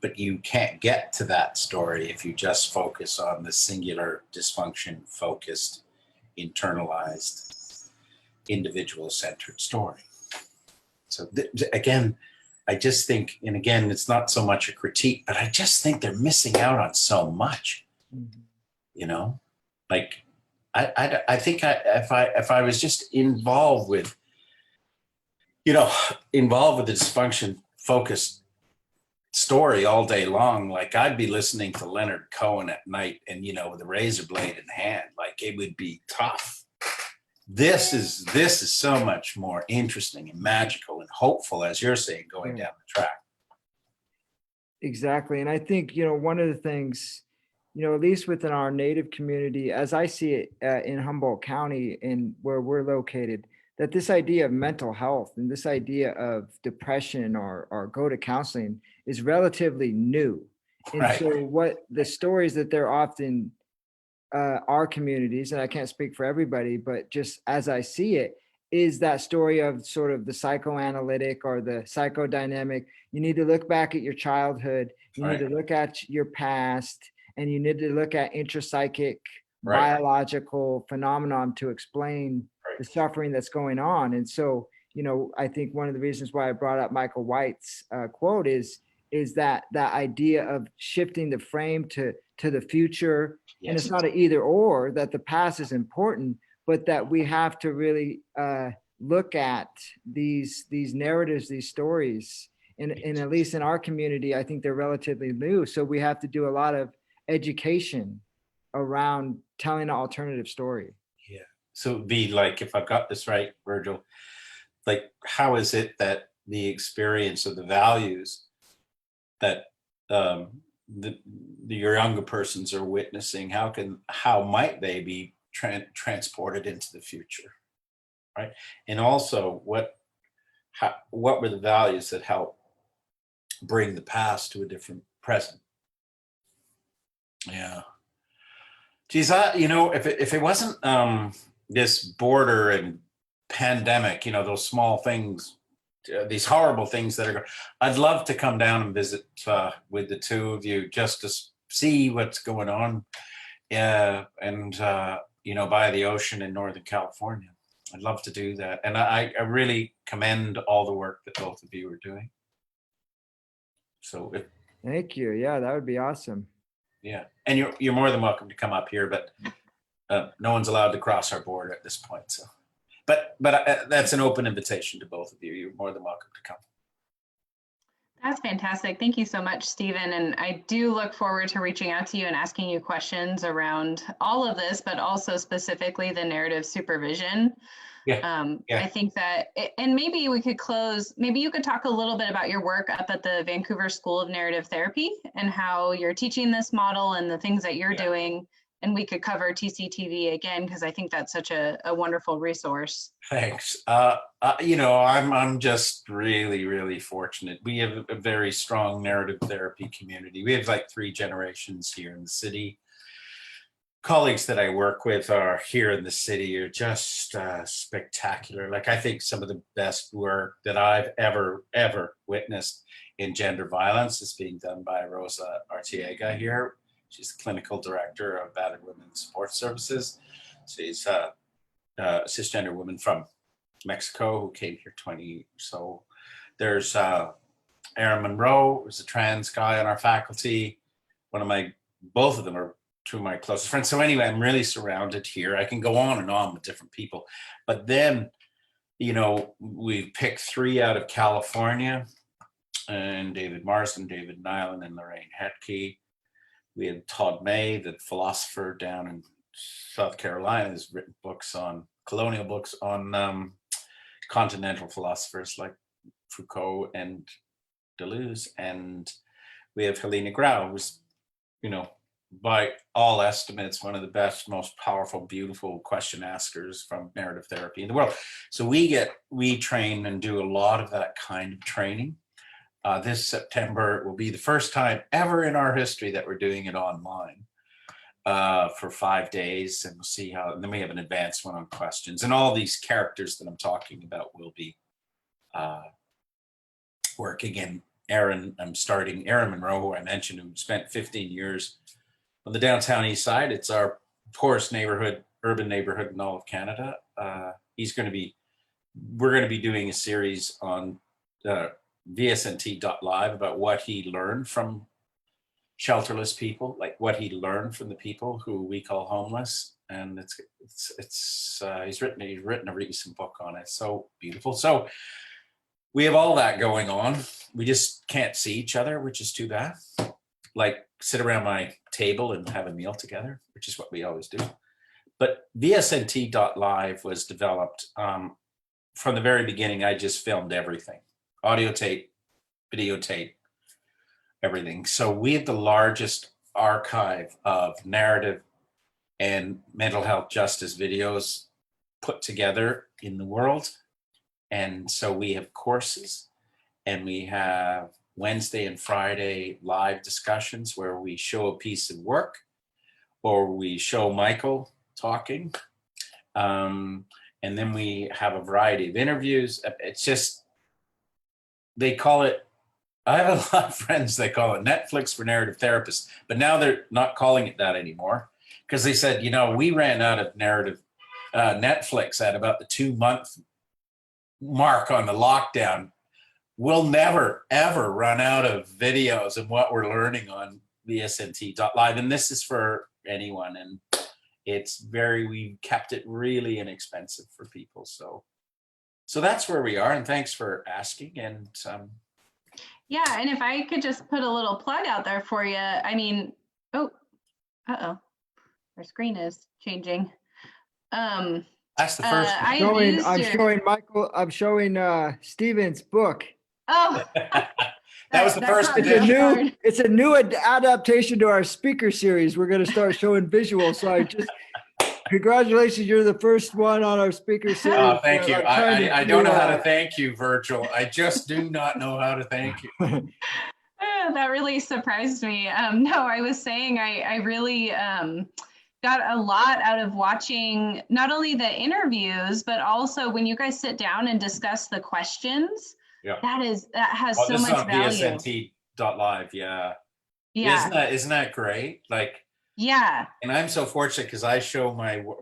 Speaker 2: But you can't get to that story if you just focus on the singular dysfunction-focused, internalized, individual-centered story. So again, I just think, and again, it's not so much a critique, but I just think they're missing out on so much. Mm-hmm. Like I think if I was just involved with the dysfunction-focused story all day long, like I'd be listening to Leonard Cohen at night and, with a razor blade in hand, like it would be tough. This is so much more interesting and magical and hopeful, as you're saying, going down the track.
Speaker 3: Exactly. And I think, one of the things, at least within our Native community, as I see it in Humboldt County and where we're located, that this idea of mental health and this idea of depression or go to counseling is relatively new. And right. So what the stories that they're often our communities, and I can't speak for everybody, but just as I see it, is that story of sort of the psychoanalytic or the psychodynamic. You need to look back at your childhood. You need to look at your past, and you need to look at intrapsychic biological phenomenon to explain the suffering that's going on. And so, I think one of the reasons why I brought up Michael White's quote is is that idea of shifting the frame to the future.
Speaker 2: Yes.
Speaker 3: And it's not an either or, that the past is important, but that we have to really look at these narratives, these stories. And at least in our community, I think they're relatively new. So we have to do a lot of education around telling an alternative story.
Speaker 2: Yeah. So it'd be like, if I've got this right, Virgil, like, how is it that the experience of the values that your younger persons are witnessing, how might they be transported into the future, right? And also, what were the values that help bring the past to a different present? Yeah. Geez, if it wasn't this border and pandemic, those small things, these horrible things that are, I'd love to come down and visit with the two of you just to see what's going on, and by the ocean in Northern California. I'd love to do that, and I really commend all the work that both of you are doing. So
Speaker 3: thank you. Yeah, that would be awesome.
Speaker 2: Yeah, and you're more than welcome to come up here, but no one's allowed to cross our border at this point. So, but that's an open invitation to both of you. You're more than welcome to come.
Speaker 1: That's fantastic. Thank you so much, Stephen. And I do look forward to reaching out to you and asking you questions around all of this, but also specifically the narrative supervision.
Speaker 2: Yeah.
Speaker 1: I think that, and maybe we could close, maybe you could talk a little bit about your work up at the Vancouver School of Narrative Therapy and how you're teaching this model and the things that you're doing. And we could cover TCTV again, because I think that's such a wonderful resource.
Speaker 2: Thanks. I'm just really, really fortunate. We have a very strong narrative therapy community. We have like 3 generations here in the city. Colleagues that I work with are here in the city are just spectacular. Like, I think some of the best work that I've ever witnessed in gender violence is being done by Rosa Artiega here. She's the clinical director of Battered Women's Support Services. She's a cisgender woman from Mexico who came here 20. So there's Aaron Monroe, who's a trans guy on our faculty. Both of them are two of my closest friends. So anyway, I'm really surrounded here. I can go on and on with different people. But then, we picked 3 out of California, and David Marsden, David Nyland, and Lorraine Hetke. We had Todd May, the philosopher down in South Carolina, has written colonial books on continental philosophers like Foucault and Deleuze. And we have Helena Grau, who's, by all estimates, one of the best, most powerful, beautiful question askers from narrative therapy in the world. So we train and do a lot of that kind of training. This September will be the first time ever in our history that we're doing it online for 5 days, and we'll see how. And then we have an advanced one on questions, and all these characters that I'm talking about will be working. And I'm starting Aaron Monroe, who I mentioned, who spent 15 years on the downtown east side. It's our poorest urban neighborhood in all of Canada. We're going to be doing a series on VSNT.live about what he learned from shelterless people, like what he learned from the people who we call homeless. And he's written a recent book on it. So beautiful. So we have all that going on. We just can't see each other, which is too bad. Like, sit around my table and have a meal together, which is what we always do. But VSNT.live was developed from the very beginning. I just filmed everything. Audio tape, videotape, everything. So we have the largest archive of narrative and mental health justice videos put together in the world. And so we have courses, and we have Wednesday and Friday live discussions where we show a piece of work, or we show Michael talking. And then we have a variety of interviews. It's just, they call it, I have a lot of friends, they call it Netflix for narrative therapists, but now they're not calling it that anymore, because they said, we ran out of narrative Netflix at about the 2-month mark on the lockdown. we'll never, ever run out of videos and what we're learning on VSNT.live. And this is for anyone. And we kept it really inexpensive for people. So that's where we are. And thanks for asking. And
Speaker 1: yeah, and if I could just put a little plug out there for you, I mean, oh, our screen is changing.
Speaker 2: that's the first one.
Speaker 3: I'm showing Steven's book.
Speaker 1: Oh,
Speaker 2: that was the first
Speaker 1: edition.
Speaker 3: It's a new adaptation to our speaker series. We're going to start showing visuals. So congratulations, you're the first one on our speaker series.
Speaker 2: Oh, thank you. I don't know how to thank you, Virgil. I just do not know how to thank you.
Speaker 1: That really surprised me. No, I was saying I really got a lot out of watching not only the interviews, but also when you guys sit down and discuss the questions.
Speaker 2: Yeah.
Speaker 1: That has so much value.
Speaker 2: VSNT.live, yeah.
Speaker 1: Yeah.
Speaker 2: Isn't that great? Like,
Speaker 1: yeah.
Speaker 2: And I'm so fortunate because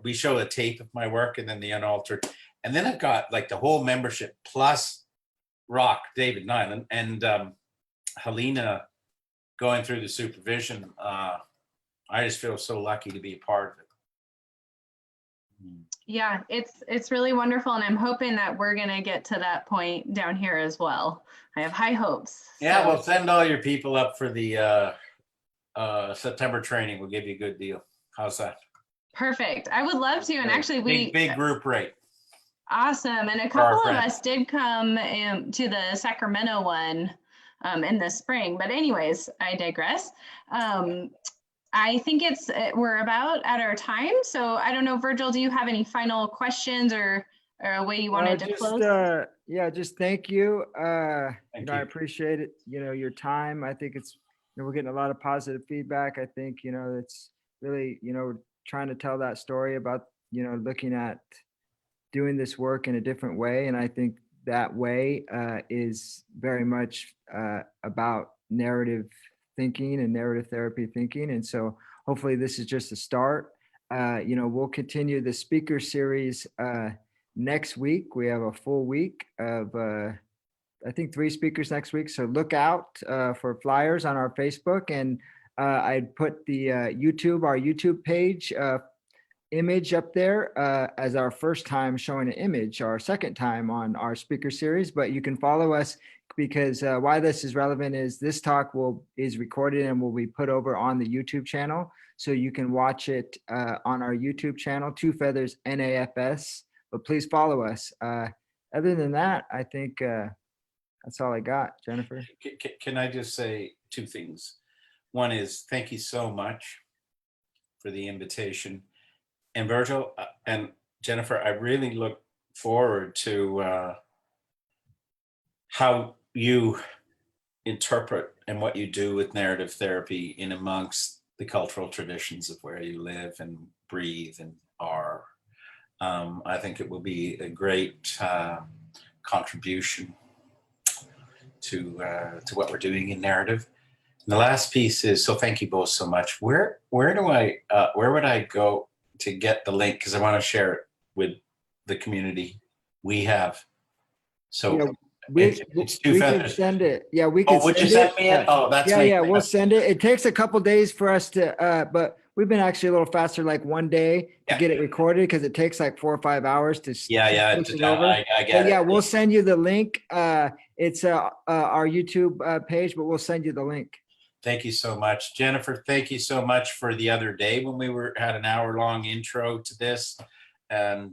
Speaker 2: we show a tape of my work and then the unaltered, and then I've got like the whole membership plus Rock, David Nyland, and Helena going through the supervision. I just feel so lucky to be a part of it.
Speaker 1: Yeah, it's really wonderful, and I'm hoping that we're gonna get to that point down here as well. I have high hopes.
Speaker 2: Yeah,
Speaker 1: so.
Speaker 2: well, send all your people up for the September training. We'll give you a good deal. How's that?
Speaker 1: Perfect. I would love to, and actually
Speaker 2: big group rate.
Speaker 1: Awesome, and a couple of us did come to the Sacramento one in the spring. But anyways, I digress. I think we're about at our time. So I don't know, Virgil, do you have any final questions or a way you wanted to close?
Speaker 3: Yeah, just thank you.
Speaker 2: Thank you.
Speaker 3: I appreciate it. Your time. I think it's, we're getting a lot of positive feedback. I think, it's really, trying to tell that story about, looking at doing this work in a different way. And I think that way is very much about narrative thinking and narrative therapy thinking. And so hopefully this is just a start. We'll continue the speaker series next week. We have a full week of, I think 3 speakers next week. So look out for flyers on our Facebook, and I'd put the our YouTube page image up there as our first time showing an image, our second time on our speaker series. But you can follow us, because why this is relevant is this talk is recorded and will be put over on the YouTube channel. So you can watch it on our YouTube channel, Two Feathers NAFS, but please follow us. Other than that, I think that's all I got, Jennifer.
Speaker 2: Can I just say 2 things? One is thank you so much for the invitation. And Virgil and Jennifer, I really look forward to how you interpret and what you do with narrative therapy in amongst the cultural traditions of where you live and breathe and are. I think it will be a great contribution to what we're doing in narrative. And the last piece is, so thank you both so much. Where would I go to get the link? Because I want to share it with the community we have. So
Speaker 3: yeah,
Speaker 2: it's Two Feathers.
Speaker 3: Can send it. Yeah, we can.
Speaker 2: Oh, would you send me it? Oh, that's
Speaker 3: we'll send it. It takes a couple days for us to, but we've been actually a little faster, like 1 day to get it recorded, because it takes like 4 or 5 hours to.
Speaker 2: I get it.
Speaker 3: Yeah, we'll send you the link. It's our YouTube page, but we'll send you the link.
Speaker 2: Thank you so much, Jennifer. Thank you so much for the other day when we had an hour-long intro to this, and